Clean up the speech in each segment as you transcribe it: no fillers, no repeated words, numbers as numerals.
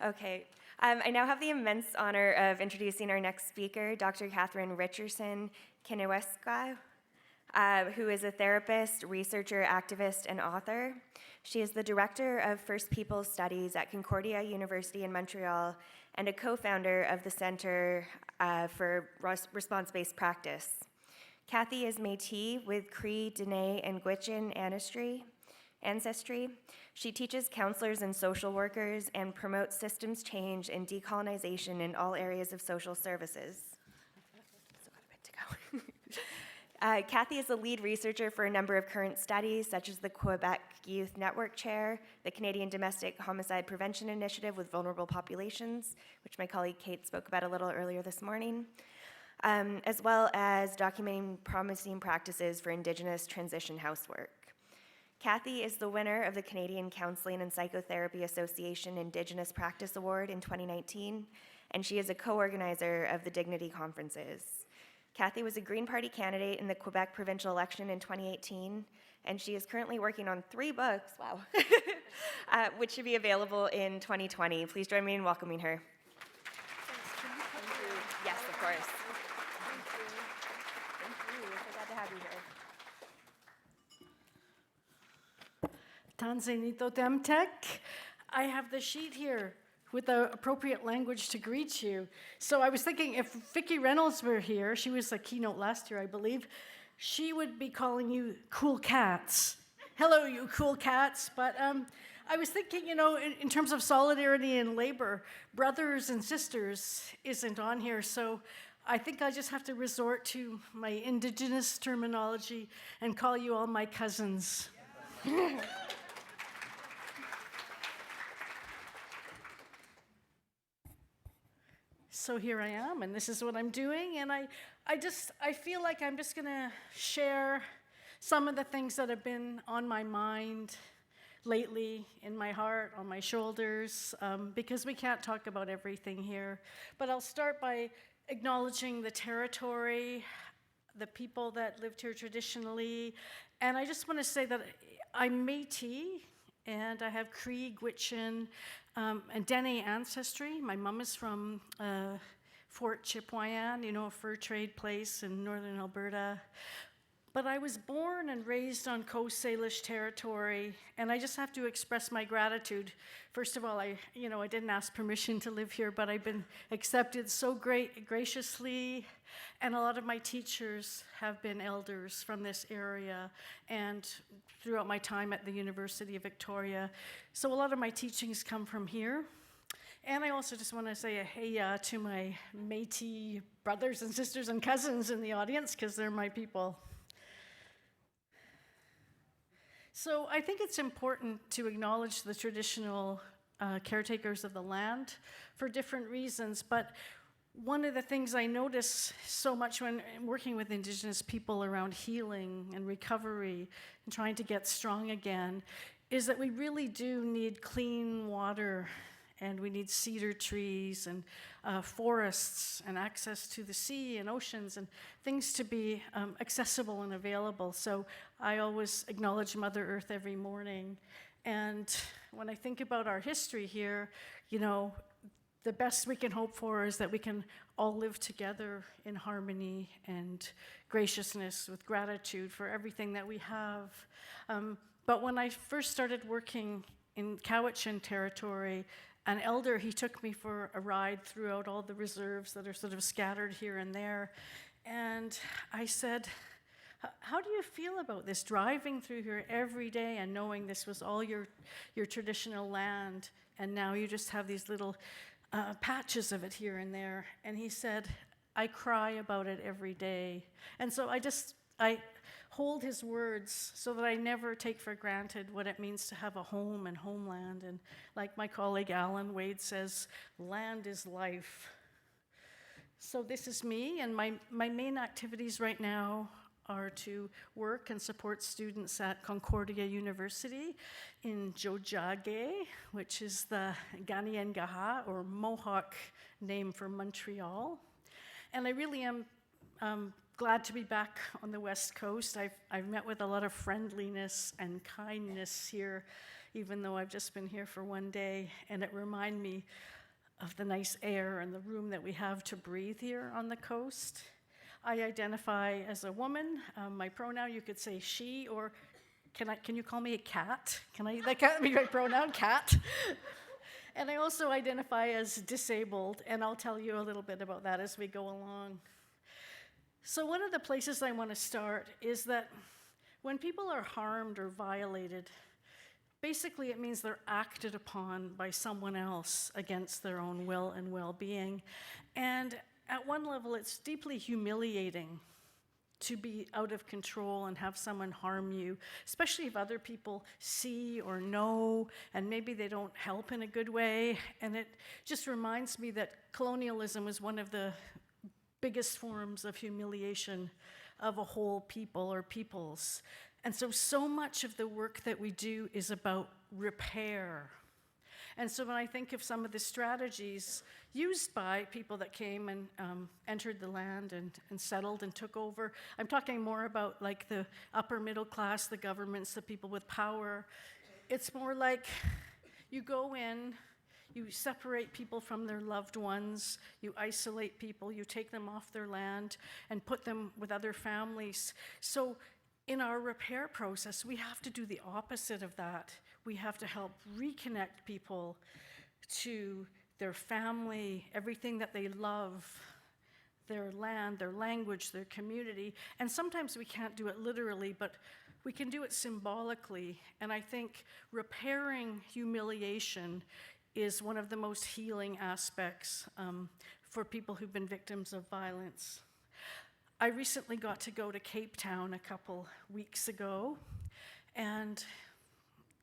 Okay. I now have the immense honor of introducing our next speaker, Dr. Catherine Richardson Kinewesquao, who is a therapist, researcher, activist, and author. She is the director of First Peoples Studies at Concordia University in Montreal and a co-founder of the Center for ResponseBased Practice. Cathy is Métis with Cree, Dene and Gwichin ancestry. She teaches counselors and social workers and promotes systems change and decolonization in all areas of social services. Still got a bit to go. Cathy is the lead researcher for a number of current studies, such as the Quebec Youth Network Chair, the Canadian Domestic Homicide Prevention Initiative with Vulnerable Populations, which my colleague Kate spoke about a little earlier this morning, as well as documenting promising practices for Indigenous transition housework. Cathy is the winner of the Canadian Counselling and Psychotherapy Association Indigenous Practice Award in 2019, and she is a co-organizer of the Dignity Conferences. Cathy was a Green Party candidate in the Quebec provincial election in 2018, and she is currently working on 3 books, wow, which should be available in 2020. Please join me in welcoming her. Yes, of course. Thank you. So glad to have you here. Tanzanito Demtek. I have the sheet here with the appropriate language to greet you. So I was thinking if Vicki Reynolds were here, she was a keynote last year, I believe, she would be calling you cool cats. Hello, you cool cats. But I was thinking, in terms of solidarity and labor, brothers and sisters isn't on here. So I think I just have to resort to my Indigenous terminology and call you all my cousins. Yeah. So here I am, and this is what I'm doing, and I feel like I'm just gonna share some of the things that have been on my mind lately, in my heart, on my shoulders, because we can't talk about everything here. But I'll start by acknowledging the territory, the people that lived here traditionally, and I just want to say that I'm Métis, and I have Cree, Gwichin, and Dene ancestry. My mom is from Fort Chipewyan, a fur trade place in northern Alberta. But I was born and raised on Coast Salish territory, and I just have to express my gratitude. First of all, I didn't ask permission to live here, but I've been accepted so graciously, and a lot of my teachers have been elders from this area, and throughout my time at the University of Victoria. So a lot of my teachings come from here. And I also just want to say a hey to my Métis brothers and sisters and cousins in the audience, because they're my people. So I think it's important to acknowledge the traditional caretakers of the land for different reasons, but one of the things I notice so much when working with Indigenous people around healing and recovery and trying to get strong again is that we really do need clean water, and we need cedar trees and forests and access to the sea and oceans and things to be accessible and available. So I always acknowledge Mother Earth every morning. And when I think about our history here, the best we can hope for is that we can all live together in harmony and graciousness with gratitude for everything that we have. But when I first started working in Cowichan territory, an elder, he took me for a ride throughout all the reserves that are sort of scattered here and there. And I said, how do you feel about this, driving through here every day and knowing this was all your traditional land, and now you just have these little patches of it here and there? And he said, I cry about it every day. And so I hold his words so that I never take for granted what it means to have a home and homeland. And like my colleague Alan Wade says, land is life. So this is me, and my main activities right now are to work and support students at Concordia University in Jojage, which is the Ganiengaha, or Mohawk name for Montreal. And I really am glad to be back on the West Coast. I've met with a lot of friendliness and kindness here even though I've just been here for one day, and it reminded me of the nice air and the room that we have to breathe here on the coast. I identify as a woman. My pronoun, you could say she, or can you call me a cat? That can be my pronoun, cat. And I also identify as disabled, and I'll tell you a little bit about that as we go along. So one of the places I want to start is that when people are harmed or violated, basically it means they're acted upon by someone else against their own will and well-being. And at one level, it's deeply humiliating to be out of control and have someone harm you, especially if other people see or know, and maybe they don't help in a good way. And it just reminds me that colonialism is one of the biggest forms of humiliation of a whole people or peoples. And so much of the work that we do is about repair. And so when I think of some of the strategies used by people that came and entered the land and settled and took over, I'm talking more about like the upper middle class, the governments, the people with power. It's more like you go in, you separate people from their loved ones, you isolate people, you take them off their land and put them with other families. So in our repair process, we have to do the opposite of that. We have to help reconnect people to their family, everything that they love, their land, their language, their community. And sometimes we can't do it literally, but we can do it symbolically. And I think repairing humiliation is one of the most healing aspects for people who've been victims of violence. I recently got to go to Cape Town a couple weeks ago, and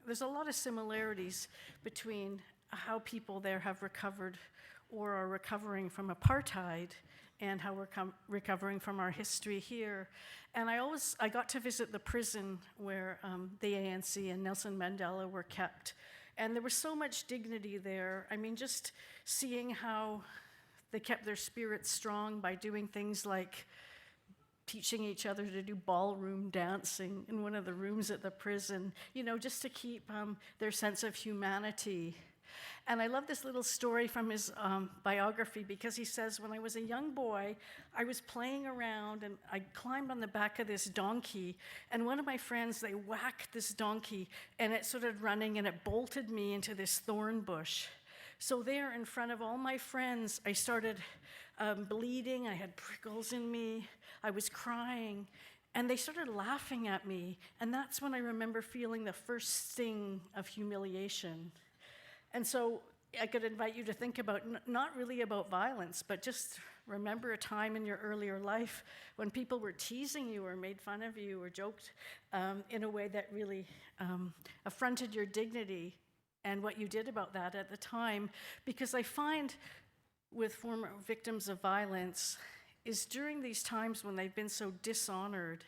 there's a lot of similarities between how people there have recovered or are recovering from apartheid and how we're recovering from our history here. And I got to visit the prison where the ANC and Nelson Mandela were kept. And there was so much dignity there. I mean, just seeing how they kept their spirits strong by doing things like teaching each other to do ballroom dancing in one of the rooms at the prison, just to keep their sense of humanity. And I love this little story from his biography, because he says, when I was a young boy, I was playing around and I climbed on the back of this donkey, and one of my friends, they whacked this donkey and it started running and it bolted me into this thorn bush. So there in front of all my friends, I started bleeding, I had prickles in me, I was crying, and they started laughing at me, and that's when I remember feeling the first sting of humiliation. And so I could invite you to think about, not really about violence, but just remember a time in your earlier life when people were teasing you or made fun of you or joked in a way that really affronted your dignity and what you did about that at the time. Because I find with former victims of violence is during these times when they've been so dishonored,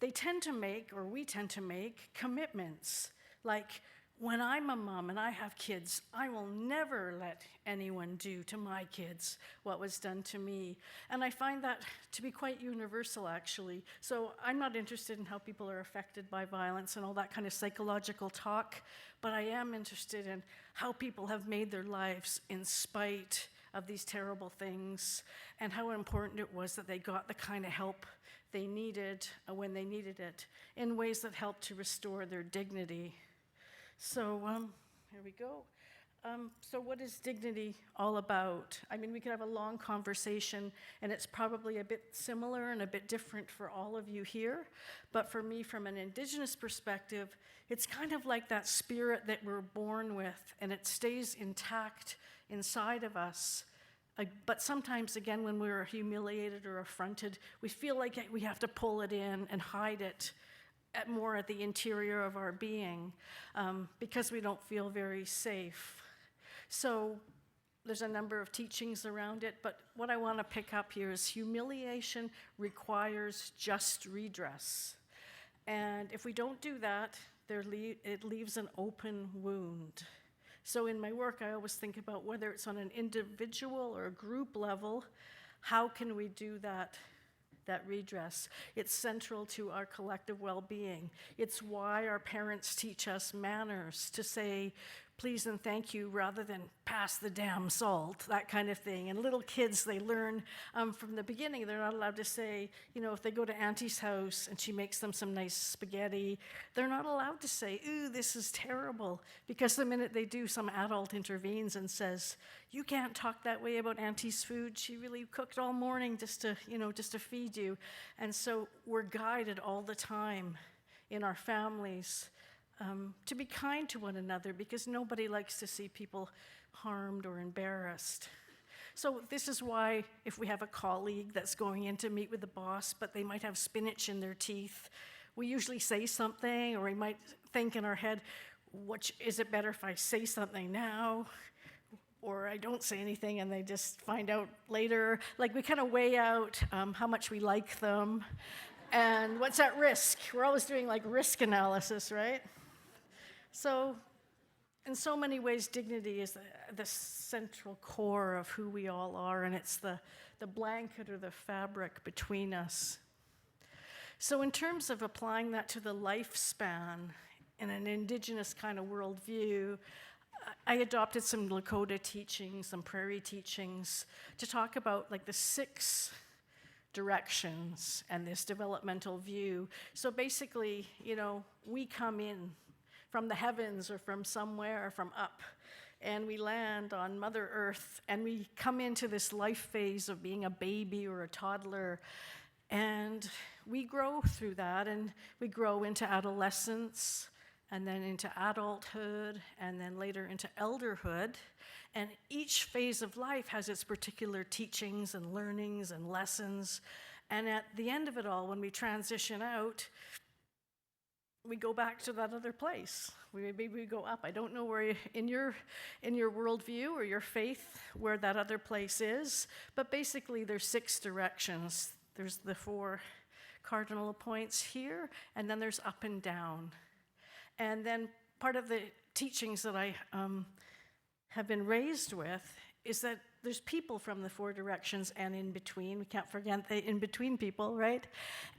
they tend to make, or we tend to make, commitments. Like, when I'm a mom and I have kids, I will never let anyone do to my kids what was done to me. And I find that to be quite universal, actually. So I'm not interested in how people are affected by violence and all that kind of psychological talk, but I am interested in how people have made their lives in spite of these terrible things, and how important it was that they got the kind of help they needed when they needed it, in ways that helped to restore their dignity. So here we go. So what is dignity all about? I mean, we could have a long conversation, and it's probably a bit similar and a bit different for all of you here. But for me, from an Indigenous perspective, it's kind of like that spirit that we're born with, and it stays intact inside of us. But sometimes, again, when we're humiliated or affronted, we feel like we have to pull it in and hide it more at the interior of our being, because we don't feel very safe. So there's a number of teachings around it, but what I want to pick up here is humiliation requires just redress. And if we don't do that, it leaves an open wound. So in my work, I always think about whether it's on an individual or a group level, how can we do that that redress. It's central to our collective well-being. It's why our parents teach us manners, to say please and thank you rather than pass the damn salt, that kind of thing. And little kids, they learn from the beginning. They're not allowed to say, if they go to Auntie's house and she makes them some nice spaghetti, they're not allowed to say, ooh, this is terrible. Because the minute they do, some adult intervenes and says, you can't talk that way about Auntie's food. She really cooked all morning just to feed you. And so we're guided all the time in our families to be kind to one another, because nobody likes to see people harmed or embarrassed. So this is why if we have a colleague that's going in to meet with the boss, but they might have spinach in their teeth, we usually say something, or we might think in our head, is it better if I say something now, or I don't say anything and they just find out later? Like, we kind of weigh out how much we like them and what's at risk. We're always doing like risk analysis, right? So in so many ways, dignity is the central core of who we all are, and it's the blanket or the fabric between us. So in terms of applying that to the lifespan in an Indigenous kind of worldview, I adopted some Lakota teachings, some Prairie teachings, to talk about like the 6 directions and this developmental view. So basically, we come in from the heavens or from somewhere, from up, and we land on Mother Earth, and we come into this life phase of being a baby or a toddler, and we grow through that, and we grow into adolescence, and then into adulthood, and then later into elderhood. And each phase of life has its particular teachings and learnings and lessons. And at the end of it all, when we transition out, we go back to that other place. Maybe we go up. I don't know where in your worldview or your faith where that other place is, but basically there's 6 directions. There's the 4 cardinal points here, and then there's up and down. And then part of the teachings that I have been raised with is that there's people from the 4 directions and in between. We can't forget the in-between people, right?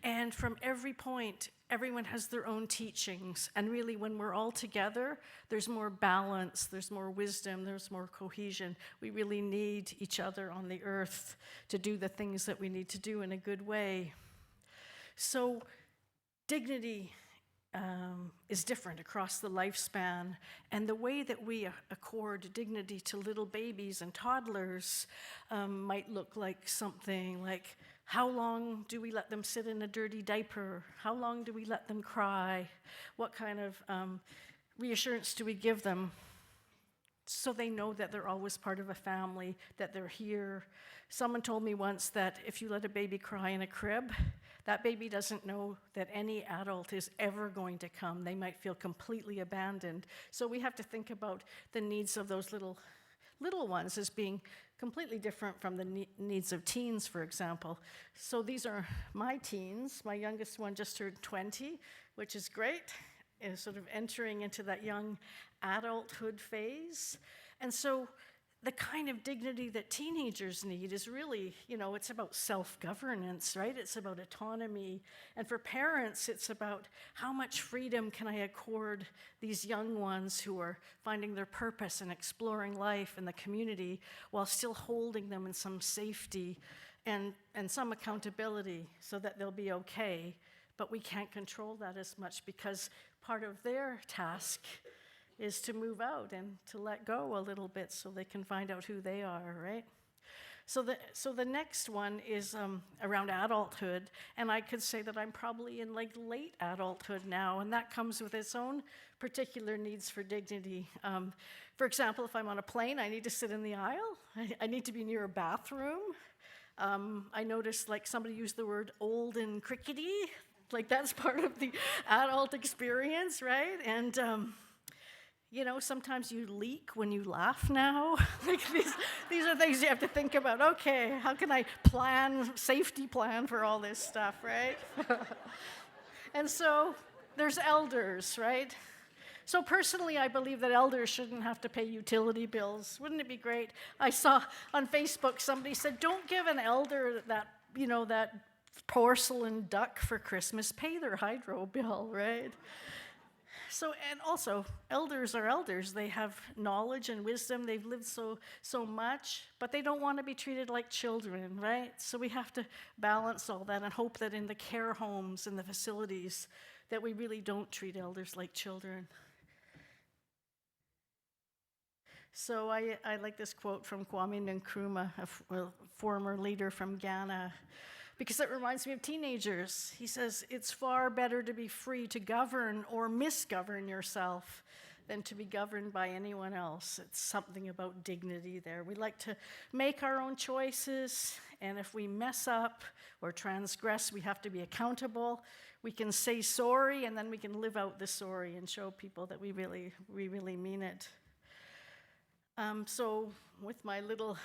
And from every point, everyone has their own teachings. And really, when we're all together, there's more balance, there's more wisdom, there's more cohesion. We really need each other on the earth to do the things that we need to do in a good way. So dignity is different across the lifespan, and the way that we accord dignity to little babies and toddlers might look like something like, how long do we let them sit in a dirty diaper? How long do we let them cry? What kind of reassurance do we give them so they know that they're always part of a family, that they're here? Someone told me once that if you let a baby cry in a crib, that baby doesn't know that any adult is ever going to come. They might feel completely abandoned. So we have to think about the needs of those little ones as being completely different from the needs of teens, for example. So these are my teens. My youngest one just turned 20, which is great, is sort of entering into that young adulthood phase. And so the kind of dignity that teenagers need is really, it's about self-governance, right? It's about autonomy. And for parents, it's about how much freedom can I accord these young ones who are finding their purpose and exploring life in the community while still holding them in some safety and some accountability so that they'll be okay. But we can't control that as much because part of their task is to move out and to let go a little bit so they can find out who they are, right? So the next one is around adulthood, and I could say that I'm probably in like late adulthood now, and that comes with its own particular needs for dignity. For example, if I'm on a plane, I need to sit in the aisle. I need to be near a bathroom. I noticed like somebody used the word old and crickety, like that's part of the adult experience, right? And sometimes you leak when you laugh now. Like these are things you have to think about. Okay, how can I safety plan for all this stuff, right? And so there's elders, right? So personally, I believe that elders shouldn't have to pay utility bills. Wouldn't it be great? I saw on Facebook somebody said, don't give an elder that porcelain duck for Christmas, pay their hydro bill, right? So, and also, elders are elders. They have knowledge and wisdom. They've lived so much, but they don't want to be treated like children, right? So we have to balance all that and hope that in the care homes and the facilities that we really don't treat elders like children. So I like this quote from Kwame Nkrumah, a former leader from Ghana, because it reminds me of teenagers. He says, it's far better to be free to govern or misgovern yourself than to be governed by anyone else. It's something about dignity there. We like to make our own choices, and if we mess up or transgress, we have to be accountable. We can say sorry, and then we can live out the sorry and show people that we really mean it. So with my little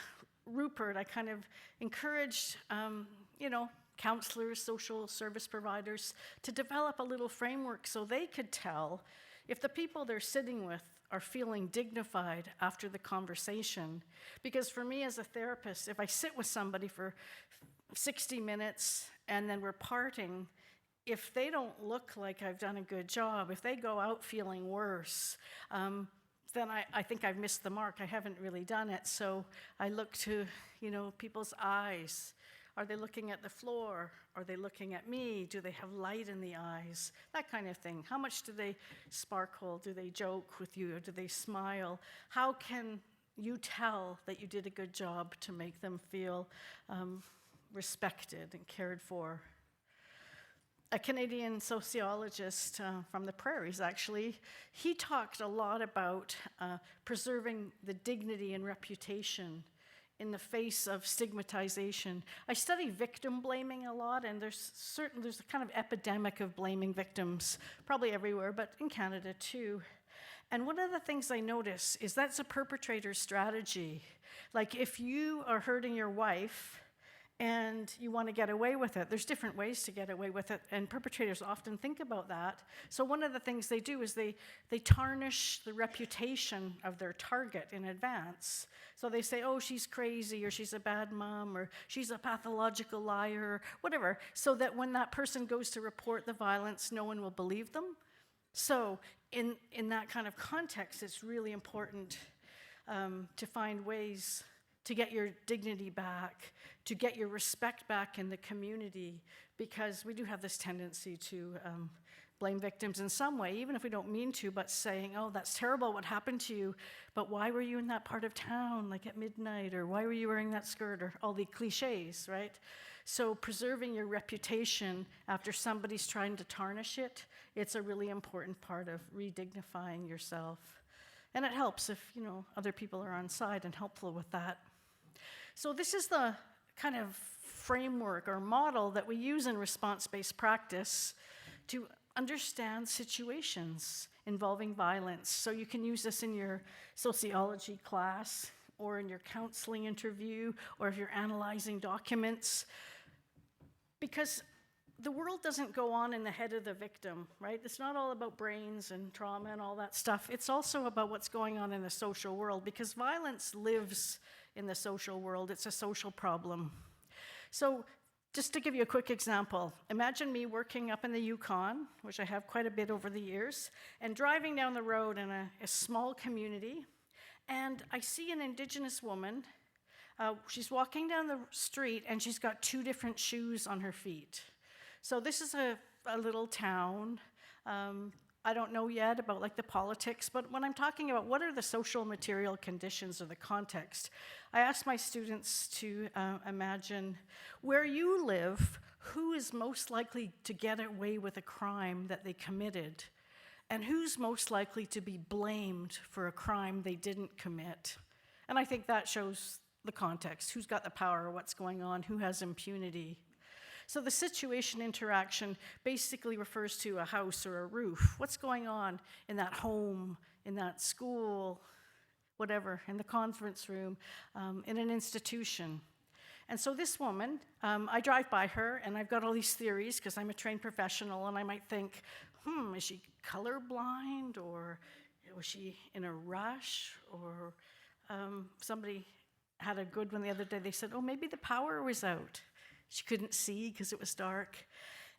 Rupert, I kind of encouraged, counselors, social service providers to develop a little framework so they could tell if the people they're sitting with are feeling dignified after the conversation. Because for me as a therapist, if I sit with somebody for 60 minutes and then we're parting, if they don't look like I've done a good job, if they go out feeling worse, then I think I've missed the mark. I haven't really done it. So I look to, people's eyes. Are they looking at the floor? Are they looking at me? Do they have light in the eyes? That kind of thing. How much do they sparkle? Do they joke with you? Or do they smile? How can you tell that you did a good job to make them feel respected and cared for? A Canadian sociologist from the prairies, actually, he talked a lot about preserving the dignity and reputation in the face of stigmatization. I study victim blaming a lot, and there's a kind of epidemic of blaming victims, probably everywhere, but in Canada too. And one of the things I notice is that's a perpetrator's strategy. Like if you are hurting your wife, and you want to get away with it. There's different ways to get away with it, and perpetrators often think about that. So one of the things they do is they tarnish the reputation of their target in advance. So they say, oh, she's crazy, or she's a bad mom, or she's a pathological liar, or whatever, so that when that person goes to report the violence, no one will believe them. So in that kind of context, it's really important to find ways to get your dignity back, to get your respect back in the community, because we do have this tendency to blame victims in some way, even if we don't mean to, but saying, oh, that's terrible, what happened to you, but why were you in that part of town, like at midnight, or why were you wearing that skirt, or all the cliches, right? So preserving your reputation after somebody's trying to tarnish it, it's a really important part of re-dignifying yourself. And it helps if, other people are on side and helpful with that. So this is the kind of framework or model that we use in response-based practice to understand situations involving violence. So you can use this in your sociology class or in your counseling interview or if you're analyzing documents. Because the world doesn't go on in the head of the victim, right? It's not all about brains and trauma and all that stuff. It's also about what's going on in the social world, because violence lives in the social world. It's a social problem. So just to give you a quick example, imagine me working up in the Yukon, which I have quite a bit over the years, and driving down the road in a small community, and I see an Indigenous woman. She's walking down the street, and she's got two different shoes on her feet. So this is a little town. I don't know yet about the politics, but when I'm talking about what are the social material conditions or the context, I ask my students to imagine where you live, who is most likely to get away with a crime that they committed, and who's most likely to be blamed for a crime they didn't commit. And I think that shows the context, who's got the power, what's going on, who has impunity. So the situation interaction basically refers to a house or a roof. What's going on in that home, in that school, whatever, in the conference room, in an institution. And so this woman, I drive by her, and I've got all these theories because I'm a trained professional, and I might think, is she colorblind, or was she in a rush, or somebody had a good one the other day. They said, oh, maybe the power was out. She couldn't see because it was dark.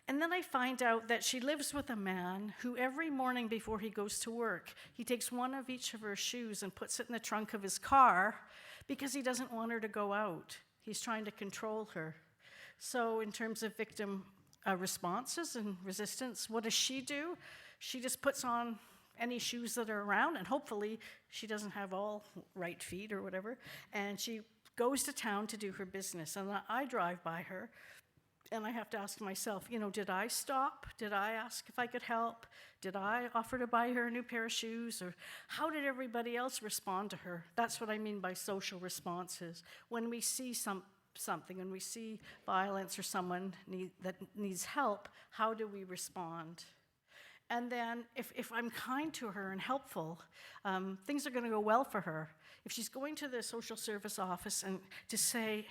And then I find out that she lives with a man who every morning before he goes to work, he takes one of each of her shoes and puts it in the trunk of his car because he doesn't want her to go out. He's trying to control her. So in terms of victim responses and resistance, what does she do? She just puts on any shoes that are around, and hopefully she doesn't have all right feet or whatever, and she goes to town to do her business. And I drive by her, and I have to ask myself, did I stop? Did I ask if I could help? Did I offer to buy her a new pair of shoes? Or how did everybody else respond to her? That's what I mean by social responses. When we see something, when we see violence or someone that needs help, how do we respond? And then if I'm kind to her and helpful, things are going to go well for her. If she's going to the social service office and to say,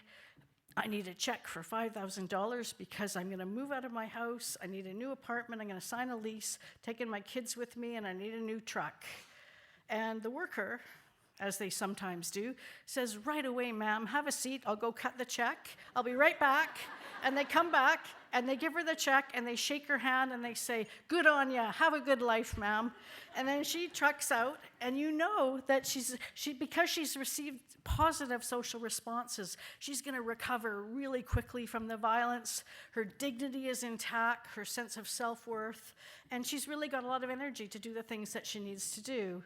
I need a check for $5,000 because I'm going to move out of my house, I need a new apartment, I'm going to sign a lease, taking my kids with me, and I need a new truck. And the worker, as they sometimes do, says, right away, ma'am, have a seat, I'll go cut the check, I'll be right back. And they come back, and they give her the check, and they shake her hand, and they say, good on ya, have a good life, ma'am. And then she trucks out, and you know that because she's received positive social responses, she's going to recover really quickly from the violence. Her dignity is intact, her sense of self-worth, and she's really got a lot of energy to do the things that she needs to do,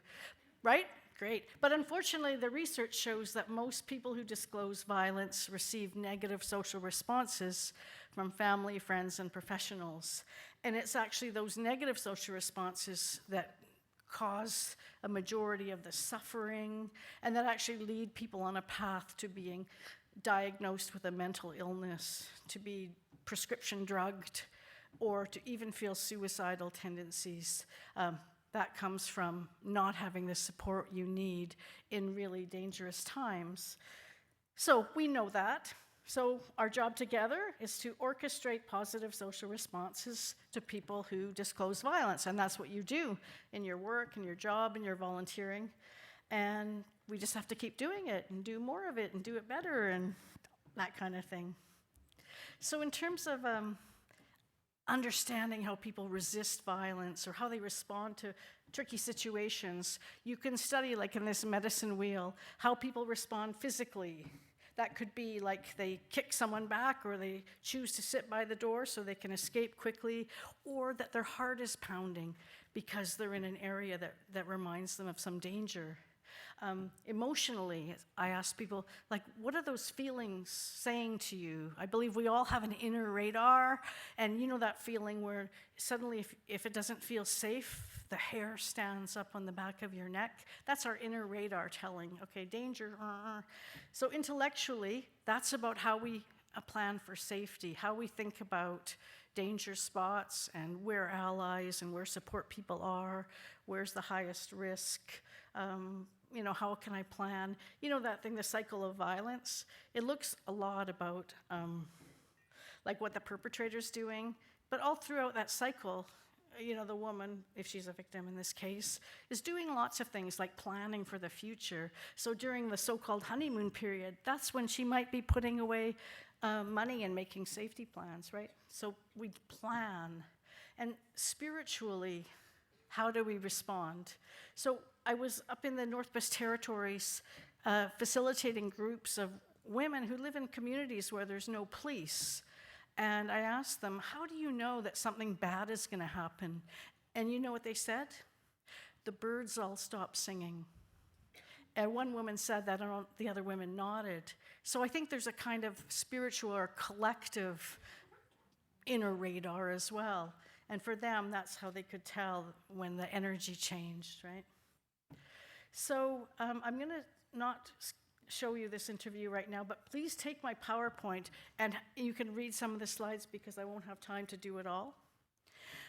right? Great. But unfortunately, the research shows that most people who disclose violence receive negative social responses from family, friends, and professionals. And it's actually those negative social responses that cause a majority of the suffering and that actually lead people on a path to being diagnosed with a mental illness, to be prescription drugged, or to even feel suicidal tendencies. That comes from not having the support you need in really dangerous times. So we know that. So our job together is to orchestrate positive social responses to people who disclose violence. And that's what you do in your work, in your job, in your volunteering. And we just have to keep doing it and do more of it and do it better and that kind of thing. So in terms of understanding how people resist violence or how they respond to tricky situations, you can study, like in this medicine wheel, how people respond physically. That could be like they kick someone back, or they choose to sit by the door so they can escape quickly, or that their heart is pounding because they're in an area that reminds them of some danger. Emotionally, I ask people, like, what are those feelings saying to you? I believe we all have an inner radar, and you know that feeling where suddenly if it doesn't feel safe, the hair stands up on the back of your neck. That's our inner radar telling, okay, danger. So intellectually, that's about how we plan for safety, how we think about danger spots and where allies and where support people are, where's the highest risk. How can I plan? That thing, the cycle of violence, it looks a lot about like what the perpetrator's doing, but all throughout that cycle, the woman, if she's a victim in this case, is doing lots of things like planning for the future. So during the so-called honeymoon period, that's when she might be putting away money and making safety plans, right? So we plan. And spiritually, how do we respond? So I was up in the Northwest Territories facilitating groups of women who live in communities where there's no police. And I asked them, how do you know that something bad is going to happen? And you know what they said? The birds all stopped singing. And one woman said that, and the other women nodded. So I think there's a kind of spiritual or collective inner radar as well. And for them, that's how they could tell when the energy changed, right? So I'm going to not show you this interview right now, but please take my PowerPoint, and you can read some of the slides because I won't have time to do it all.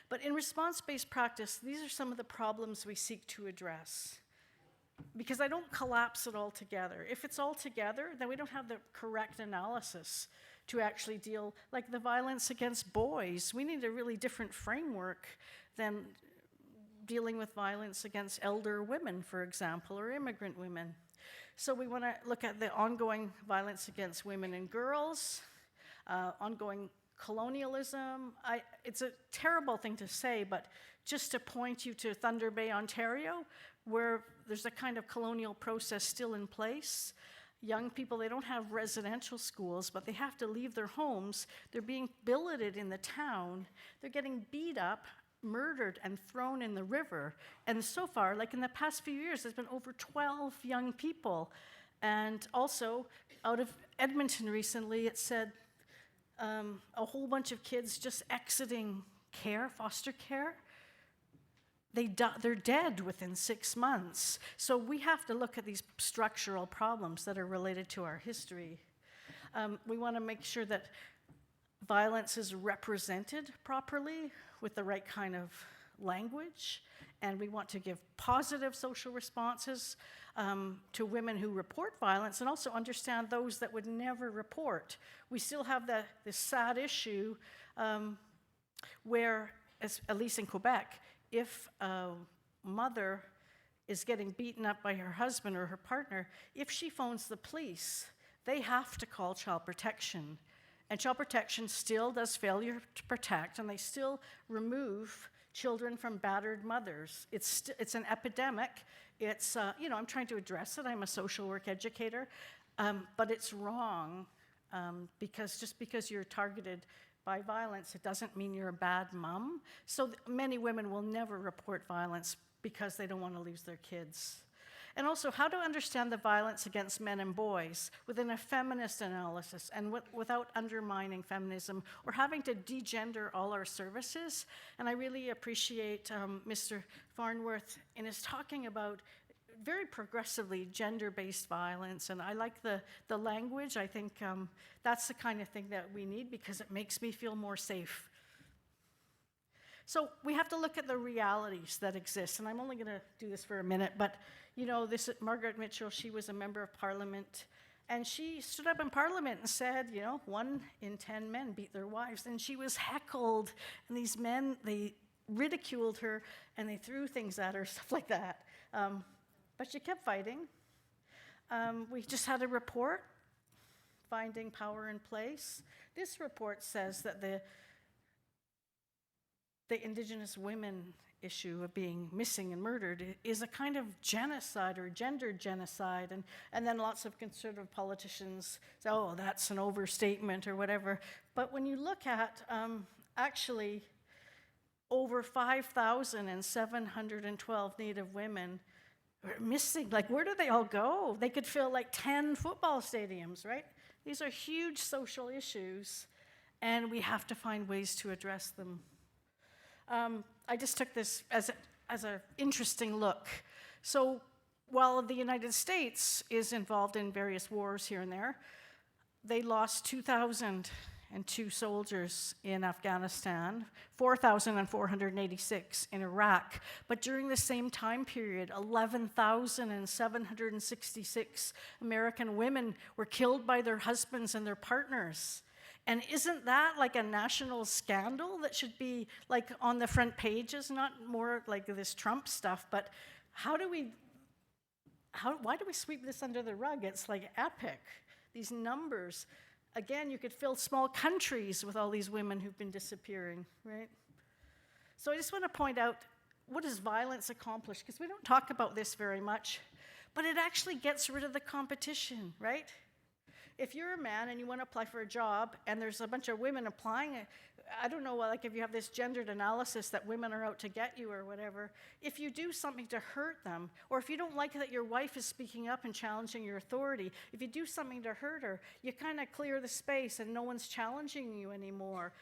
But in response-based practice, these are some of the problems we seek to address. Because I don't collapse it all together. If it's all together, then we don't have the correct analysis to actually deal, like the violence against boys. We need a really different framework than dealing with violence against elder women, for example, or immigrant women. So we want to look at the ongoing violence against women and girls, ongoing colonialism. It's a terrible thing to say, but just to point you to Thunder Bay, Ontario, where there's a kind of colonial process still in place. Young people, they don't have residential schools, but they have to leave their homes. They're being billeted in the town. They're getting beat up, murdered, and thrown in the river. And so far, like in the past few years, there's been over 12 young people. And also, out of Edmonton recently, it said a whole bunch of kids just exiting care, foster care. They're dead within 6 months. So we have to look at these structural problems that are related to our history. We want to make sure that violence is represented properly with the right kind of language, and we want to give positive social responses to women who report violence, and also understand those that would never report. We still have this sad issue where, at least in Quebec, if a mother is getting beaten up by her husband or her partner, if she phones the police, they have to call child protection. And child protection still does failure to protect, and they still remove children from battered mothers. It's an epidemic. It's, I'm trying to address it. I'm a social work educator, but it's wrong because just because you're targeted by violence, it doesn't mean you're a bad mom. So many women will never report violence because they don't want to lose their kids. And also how to understand the violence against men and boys within a feminist analysis and without undermining feminism or having to degender all our services. And I really appreciate Mr. Farnworth in his talking about very progressively gender-based violence, and I like the language. I think that's the kind of thing that we need because it makes me feel more safe. So we have to look at the realities that exist, and I'm only going to do this for a minute, but this Margaret Mitchell, she was a member of Parliament, and she stood up in Parliament and said, 1 in 10 men beat their wives, and she was heckled, and these men, they ridiculed her, and they threw things at her, stuff like that. But she kept fighting. We just had a report, Finding Power in Place. This report says that the Indigenous women issue of being missing and murdered is a kind of genocide or gendered genocide. And then lots of conservative politicians say, oh, that's an overstatement or whatever. But when you look at actually over 5,712 Native women missing, like where do they all go? They could fill like 10 football stadiums, right? These are huge social issues, and we have to find ways to address them. I just took this as an interesting look. So while the United States is involved in various wars here and there, they lost 2,002 soldiers in Afghanistan, 4,486 in Iraq. But during the same time period, 11,766 American women were killed by their husbands and their partners. And isn't that like a national scandal that should be like on the front pages, not more like this Trump stuff, but why do we sweep this under the rug? It's like epic, these numbers. Again, you could fill small countries with all these women who've been disappearing, right? So I just want to point out, what does violence accomplish? Because we don't talk about this very much, but it actually gets rid of the competition, right? If you're a man and you want to apply for a job and there's a bunch of women applying, I don't know, like if you have this gendered analysis that women are out to get you or whatever, if you do something to hurt them, or if you don't like that your wife is speaking up and challenging your authority, if you do something to hurt her, you kind of clear the space and no one's challenging you anymore.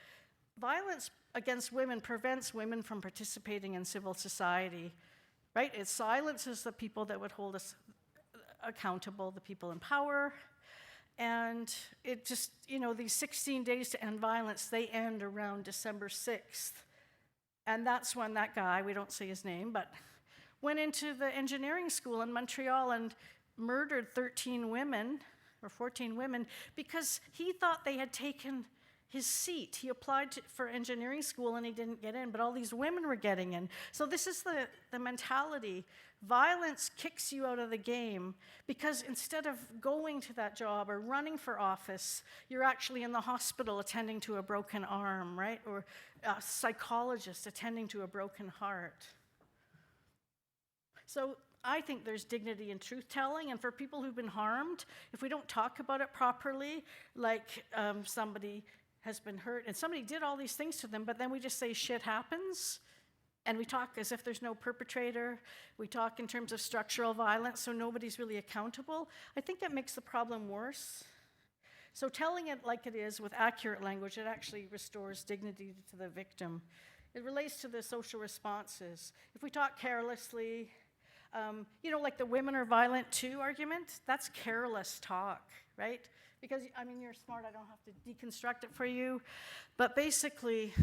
Violence against women prevents women from participating in civil society, right? It silences the people that would hold us accountable, the people in power. And it just, these 16 days to end violence, they end around December 6th. And that's when that guy, we don't say his name, but went into the engineering school in Montreal and murdered 13 women, or 14 women, because he thought they had taken his seat. He applied for engineering school and he didn't get in, but all these women were getting in. So this is the mentality. Violence kicks you out of the game because instead of going to that job or running for office, you're actually in the hospital attending to a broken arm, right? Or a psychologist attending to a broken heart. So I think there's dignity in truth-telling, and for people who've been harmed, if we don't talk about it properly, like somebody has been hurt, and somebody did all these things to them, but then we just say shit happens, and we talk as if there's no perpetrator. We talk in terms of structural violence, so nobody's really accountable. I think that makes the problem worse. So telling it like it is with accurate language, it actually restores dignity to the victim. It relates to the social responses. If we talk carelessly, like the women are violent too argument, that's careless talk, right? Because, you're smart, I don't have to deconstruct it for you. But basically,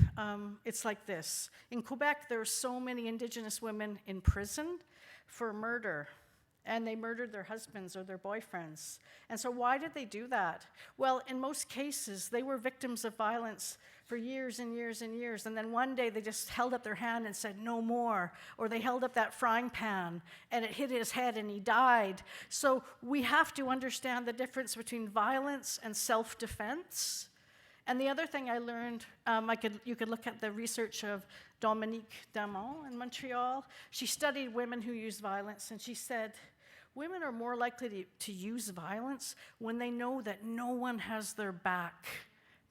it's like this. In Quebec, there are so many Indigenous women in prison for murder, and they murdered their husbands or their boyfriends. And so why did they do that? Well, in most cases, they were victims of violence for years and years and years, and then one day they just held up their hand and said, no more, or they held up that frying pan and it hit his head and he died. So we have to understand the difference between violence and self-defense. And the other thing I learned, you could look at the research of Dominique Damon in Montreal. She studied women who use violence, and she said, women are more likely to use violence when they know that no one has their back.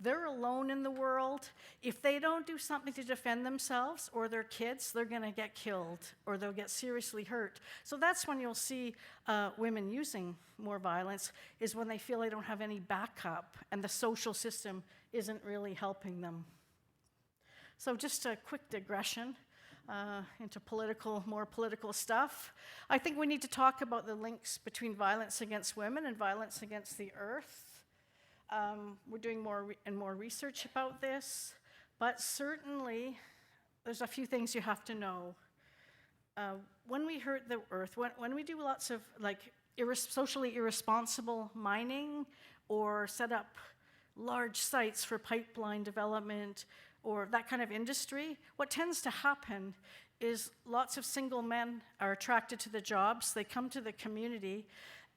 They're alone in the world. If they don't do something to defend themselves or their kids, they're going to get killed or they'll get seriously hurt. So that's when you'll see women using more violence, is when they feel they don't have any backup and the social system isn't really helping them. So just a quick digression into more political stuff. I think we need to talk about the links between violence against women and violence against the earth. We're doing more research about this, but certainly there's a few things you have to know. When we hurt the earth, when we do lots of socially irresponsible mining or set up large sites for pipeline development or that kind of industry, what tends to happen is lots of single men are attracted to the jobs. They come to the community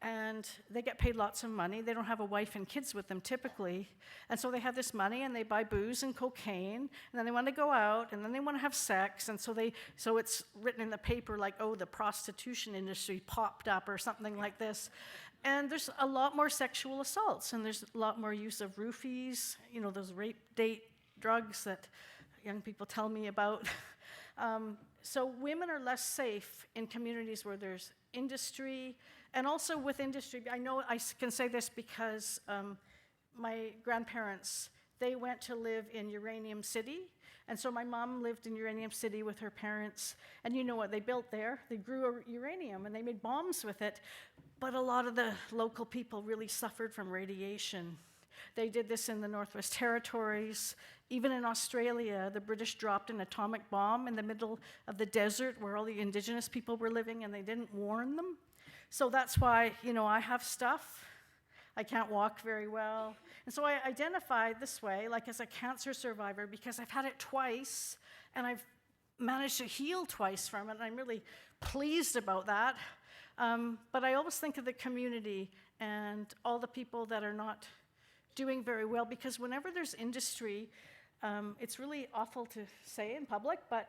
and they get paid lots of money. They don't have a wife and kids with them typically. And so they have this money and they buy booze and cocaine, and then they want to go out, and then they want to have sex. And so it's written in the paper like, oh, the prostitution industry popped up or something like this. And there's a lot more sexual assaults, and there's a lot more use of roofies, those rape date drugs that young people tell me about. So women are less safe in communities where there's industry. And also with industry, I know I can say this because my grandparents, they went to live in Uranium City. And so my mom lived in Uranium City with her parents. And you know what they built there? They grew uranium and they made bombs with it. But a lot of the local people really suffered from radiation. They did this in the Northwest Territories. Even in Australia, the British dropped an atomic bomb in the middle of the desert where all the Indigenous people were living, and they didn't warn them. So that's why, I have stuff. I can't walk very well. And so I identify this way, like as a cancer survivor, because I've had it twice, and I've managed to heal twice from it, and I'm really pleased about that. But I always think of the community and all the people that are not doing very well, because whenever there's industry, it's really awful to say in public, but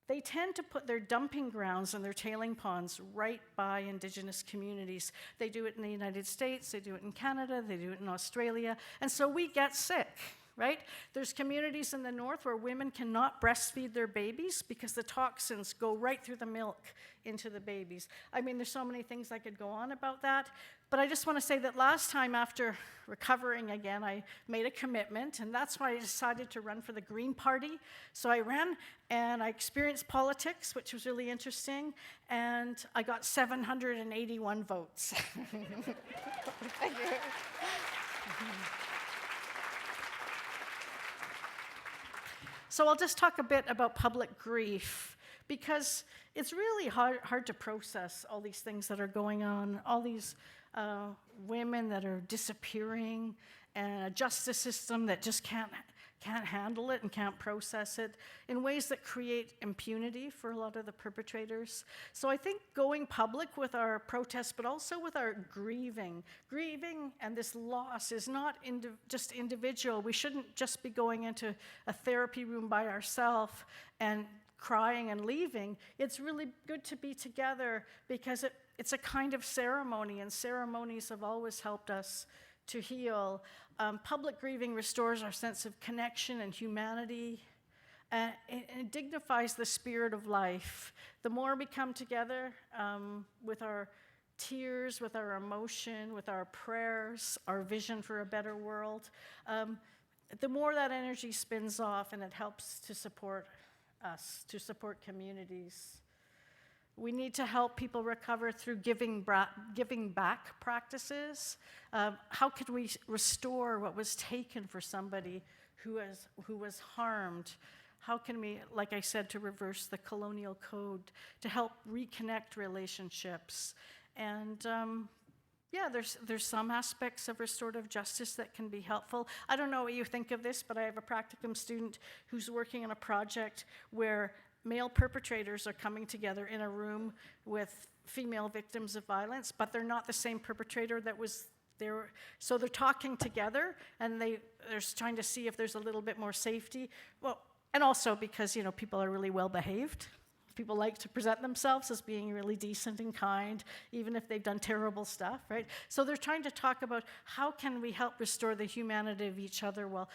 they tend to put their dumping grounds and their tailing ponds right by Indigenous communities. They do it in the United States, they do it in Canada, they do it in Australia, and so we get sick, right? There's communities in the north where women cannot breastfeed their babies because the toxins go right through the milk into the babies. There's so many things I could go on about that, but I just want to say that last time after recovering again, I made a commitment, and that's why I decided to run for the Green Party. So I ran, and I experienced politics, which was really interesting, and I got 781 votes. Thank you. So I'll just talk a bit about public grief, because it's really hard to process all these things that are going on, all these women that are disappearing, and a justice system that just can't handle it and can't process it in ways that create impunity for a lot of the perpetrators. So I think going public with our protests, but also with our grieving and this loss is not just individual. We shouldn't just be going into a therapy room by ourselves and crying and leaving. It's really good to be together because it's a kind of ceremony, and ceremonies have always helped us to heal. Public grieving restores our sense of connection and humanity, and it dignifies the spirit of life. The more we come together with our tears, with our emotion, with our prayers, our vision for a better world, the more that energy spins off, and it helps to support us, to support communities. We need to help people recover through giving back practices. How could we restore what was taken for somebody who was harmed? How can we, like I said, to reverse the colonial code, to help reconnect relationships? And yeah, there's some aspects of restorative justice that can be helpful. I don't know what you think of this, but I have a practicum student who's working on a project where male perpetrators are coming together in a room with female victims of violence, but they're not the same perpetrator that was there. So they're talking together, and they're trying to see if there's a little bit more safety. Well, and also because, people are really well behaved. People like to present themselves as being really decent and kind, even if they've done terrible stuff, right? So they're trying to talk about how can we help restore the humanity of each other while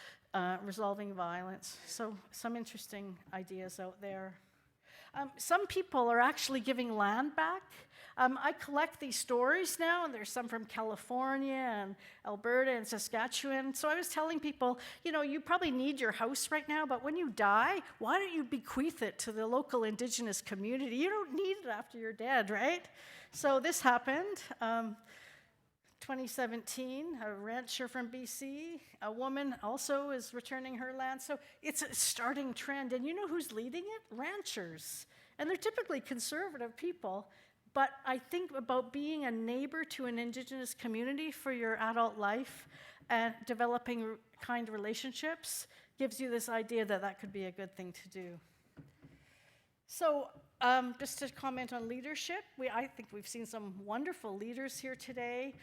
resolving violence. So some interesting ideas out there. Some people are actually giving land back. I collect these stories now, and there's some from California and Alberta and Saskatchewan. So I was telling people, you probably need your house right now, but when you die, why don't you bequeath it to the local Indigenous community? You don't need it after you're dead, right? So this happened. 2017, a rancher from BC, a woman also is returning her land. So it's a starting trend. And you know who's leading it? Ranchers. And they're typically conservative people. But I think about being a neighbor to an Indigenous community for your adult life and developing kind relationships gives you this idea that that could be a good thing to do. So just to comment on leadership, I think we've seen some wonderful leaders here today.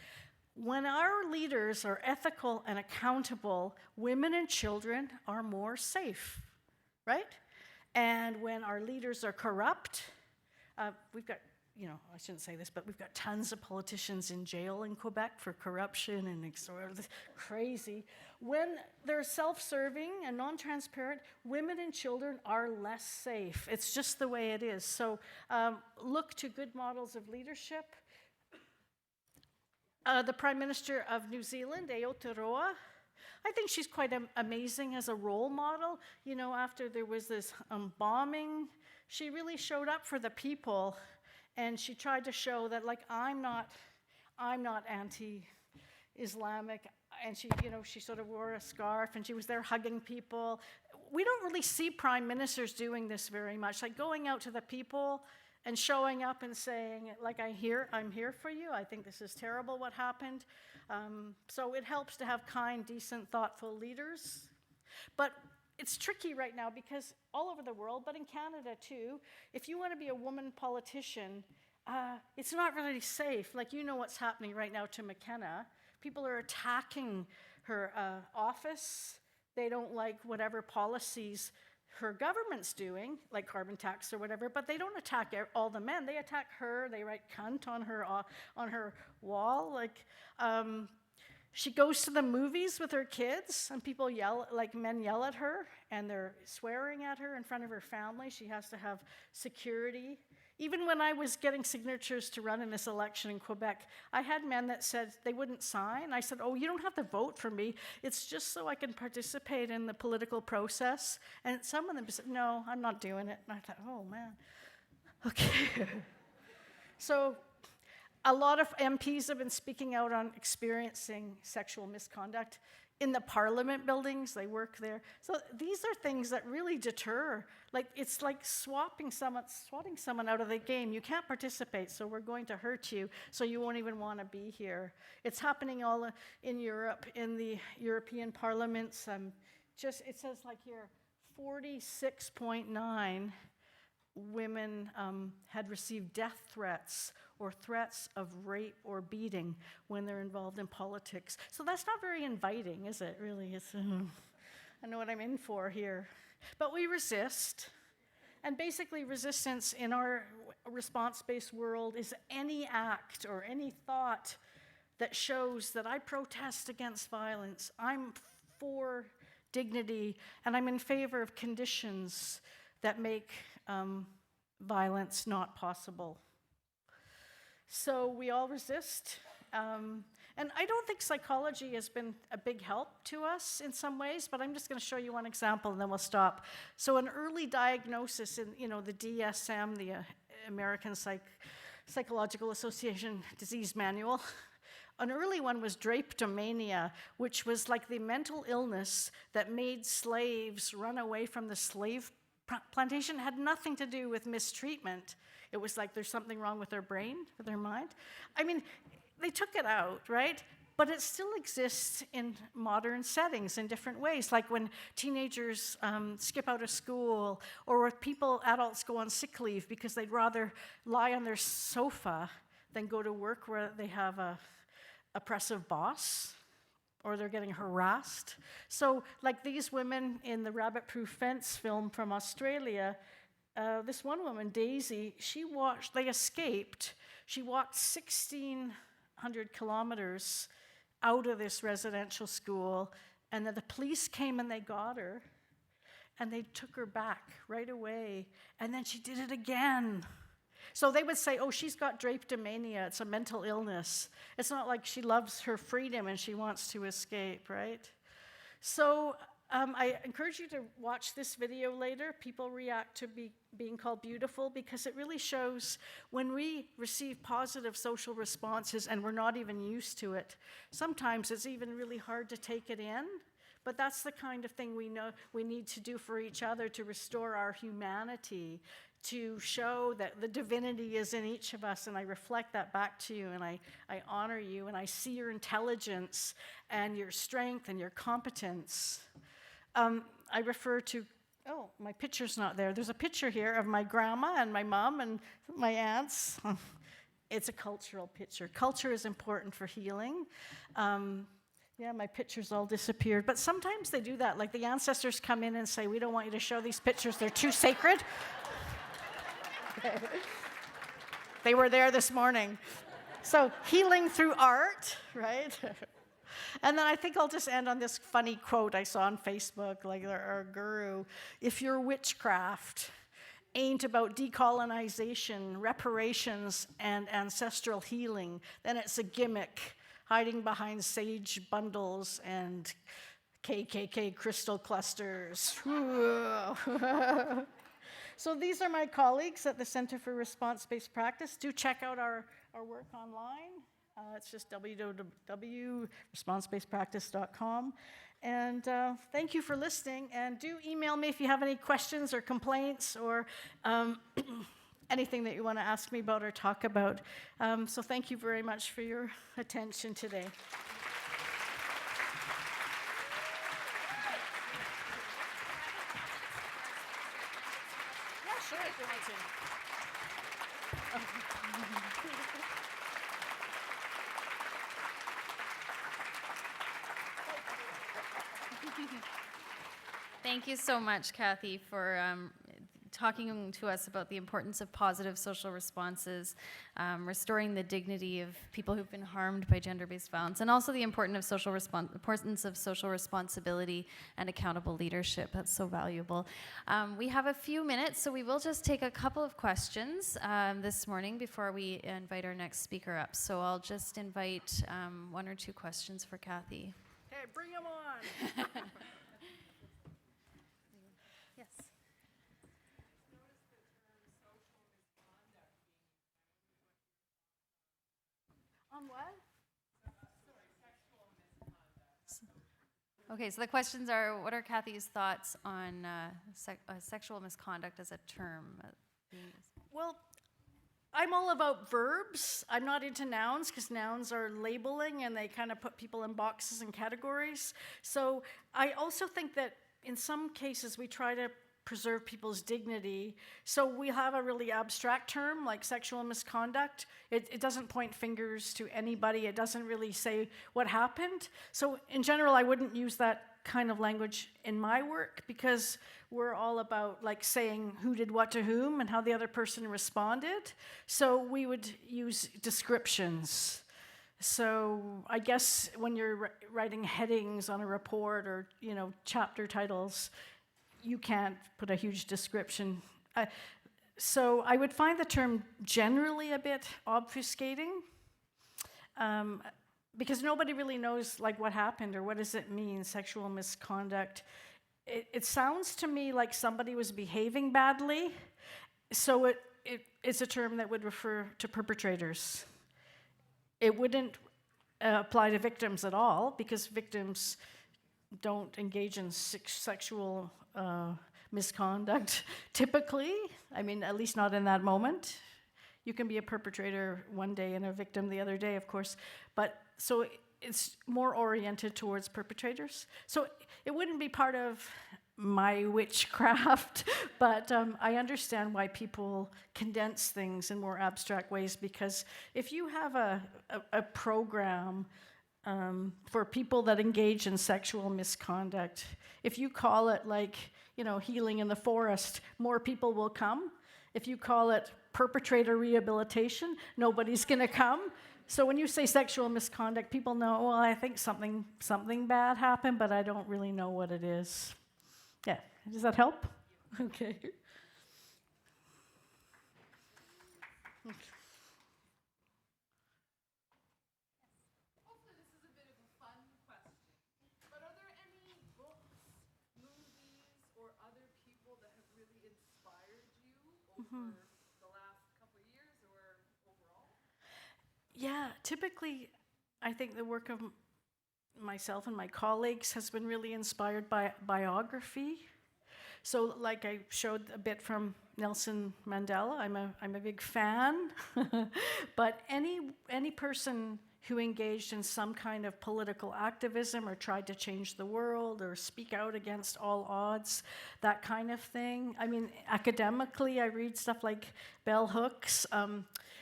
When our leaders are ethical and accountable, women and children are more safe, right? And when our leaders are corrupt, we've got, I shouldn't say this, but we've got tons of politicians in jail in Quebec for corruption and sort of crazy. When they're self-serving and non-transparent, women and children are less safe. It's just the way it is. So look to good models of leadership. The Prime Minister of New Zealand, Aotearoa, I think she's quite amazing as a role model. After there was this bombing, she really showed up for the people, and she tried to show that, I'm not anti-Islamic, and she sort of wore a scarf, and she was there hugging people. We don't really see prime ministers doing this very much, going out to the people and showing up and saying, I'm here for you. I think this is terrible what happened. So it helps to have kind, decent, thoughtful leaders. But it's tricky right now because all over the world, but in Canada too, if you want to be a woman politician, it's not really safe. What's happening right now to McKenna. People are attacking her office. They don't like whatever policies her government's doing, like carbon tax or whatever, but they don't attack all the men. They attack her. They write cunt on her wall. She goes to the movies with her kids, and people yell, men yell at her, and they're swearing at her in front of her family. She has to have security. Even when I was getting signatures to run in this election in Quebec, I had men that said they wouldn't sign. I said, you don't have to vote for me. It's just so I can participate in the political process. And some of them said, no, I'm not doing it. And I thought, oh, man. Okay. So a lot of MPs have been speaking out on experiencing sexual misconduct In the parliament buildings, they work there. So these are things that really deter. Like, it's like swatting someone out of the game. You can't participate, so we're going to hurt you, so you won't even want to be here. It's happening all in Europe, in the European parliaments. It says like here, 46.9 women had received death threats or threats of rape or beating when they're involved in politics. So that's not very inviting, is it? Really, I know what I'm in for here. But we resist. And basically, resistance in our response-based world is any act or any thought that shows that I protest against violence, I'm for dignity, and I'm in favor of conditions that make violence not possible. So we all resist. And I don't think psychology has been a big help to us in some ways, but I'm just going to show you one example and then we'll stop. So an early diagnosis in, the DSM, the American Psychological Association Disease Manual, an early one was drapetomania, which was like the mental illness that made slaves run away from the slave plantation. It had nothing to do with mistreatment. It was like there's something wrong with their brain, with their mind. I mean, they took it out, right? But it still exists in modern settings in different ways, like when teenagers skip out of school, or when adults go on sick leave because they'd rather lie on their sofa than go to work where they have a oppressive boss, or they're getting harassed. So like these women in the Rabbitproof Fence film from Australia, this one woman, Daisy, they escaped. She walked 1,600 kilometers out of this residential school, and then the police came and they got her, and they took her back right away, and then she did it again. So they would say, oh, she's got drapetomania, it's a mental illness. It's not like she loves her freedom and she wants to escape, right? So I encourage you to watch this video later. People react to being called beautiful because it really shows when we receive positive social responses and we're not even used to it. Sometimes it's even really hard to take it in, but that's the kind of thing we know we need to do for each other to restore our humanity, to show that the divinity is in each of us, and I reflect that back to you, and I honor you, and I see your intelligence and your strength and your competence. I refer to, oh, my picture's not there. There's a picture here of my grandma and my mom and my aunts. It's a cultural picture. Culture is important for healing. Yeah, my pictures all disappeared. But sometimes they do that. Like the ancestors come in and say, we don't want you to show these pictures. They're too sacred. They were there this morning. So healing through art, right? And then I think I'll just end on this funny quote I saw on Facebook, like our guru. If your witchcraft ain't about decolonization, reparations, and ancestral healing, then it's a gimmick hiding behind sage bundles and KKK crystal clusters. So these are my colleagues at the Center for Response-Based Practice. Do check out our work online. It's just www.responsebasedpractice.com. And thank you for listening. And do email me if you have any questions or complaints or anything that you want to ask me about or talk about. So thank you very much for your attention today. Yeah, sure, if you want to. Thank you so much, Cathy, for talking to us about the importance of positive social responses, restoring the dignity of people who've been harmed by gender-based violence, and also the importance of social responsibility and accountable leadership. That's so valuable. We have a few minutes, so we will just take a couple of questions this morning before we invite our next speaker up. So I'll just invite one or two questions for Cathy. Okay, bring them on. Yes. On what? Okay, so the questions are, what are Cathy's thoughts on sexual misconduct as a term? Well, I'm all about verbs. I'm not into nouns because nouns are labeling and they kind of put people in boxes and categories. So I also think that in some cases we try to preserve people's dignity. So we have a really abstract term like sexual misconduct. It doesn't point fingers to anybody. It doesn't really say what happened. So in general, I wouldn't use that kind of language in my work because we're all about like saying who did what to whom and how the other person responded. So we would use descriptions. So I guess when you're writing headings on a report or, chapter titles, you can't put a huge description. So I would find the term generally a bit obfuscating because nobody really knows like what happened or what does it mean, sexual misconduct. It sounds to me like somebody was behaving badly, so it's a term that would refer to perpetrators. It wouldn't apply to victims at all because victims don't engage in sexual misconduct typically. I mean, at least not in that moment. You can be a perpetrator one day and a victim the other day, of course. But so it's more oriented towards perpetrators. So it wouldn't be part of my witchcraft, but I understand why people condense things in more abstract ways because if you have a program for people that engage in sexual misconduct, if you call it like, healing in the forest, more people will come. If you call it perpetrator rehabilitation, nobody's going to come. So when you say sexual misconduct, people know, well, I think something bad happened, but I don't really know what it is. Yeah, does that help? Okay. The last couple of years or overall? Yeah, typically, I think the work of myself and my colleagues has been really inspired by biography. So, like I showed a bit from Nelson Mandela, I'm a big fan. But any person who engaged in some kind of political activism or tried to change the world or speak out against all odds, that kind of thing. I mean, academically, I read stuff like bell hooks.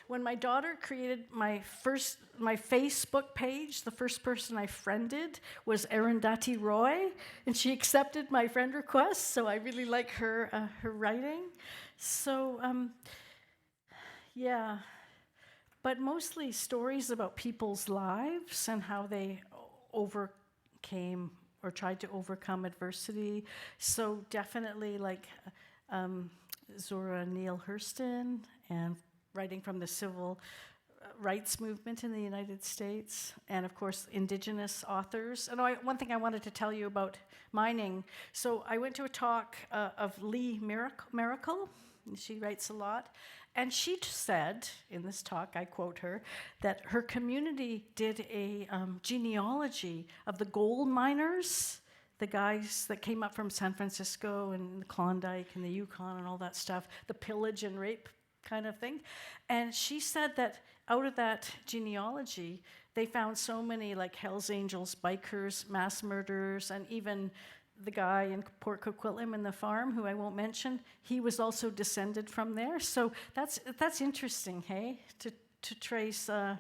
When my daughter created my Facebook page, the first person I friended was Arundhati Roy, and she accepted my friend request, so I really like her writing. So, yeah. But mostly stories about people's lives and how they overcame or tried to overcome adversity. So definitely like Zora Neale Hurston and writing from the civil rights movement in the United States, and of course Indigenous authors. And one thing I wanted to tell you about mining. So I went to a talk of Lee Miracle. She writes a lot. And she said, in this talk, I quote her, that her community did a genealogy of the gold miners, the guys that came up from San Francisco and the Klondike and the Yukon and all that stuff, the pillage and rape kind of thing. And she said that out of that genealogy, they found so many like Hells Angels, bikers, mass murderers, and even the guy in Port Coquitlam in the farm, who I won't mention, he was also descended from there. So that's interesting, hey, to trace the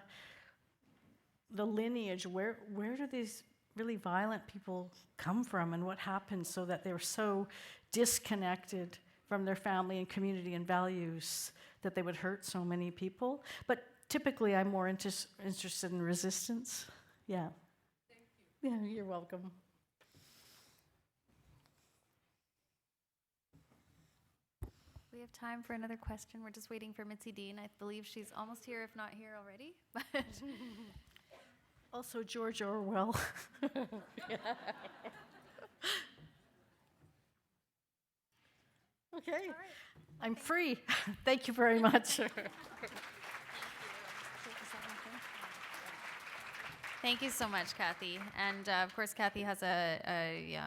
lineage. Where do these really violent people come from, and what happened so that they were so disconnected from their family and community and values that they would hurt so many people? But typically, I'm more interested in resistance. Yeah. Thank you. Yeah, you're welcome. We have time for another question. We're just waiting for Mitzi Dean. I believe she's almost here, if not here already. But Also George Orwell. Okay, right. I'm free. Thank you very much. Thank you so much, Cathy. And of course, Cathy has a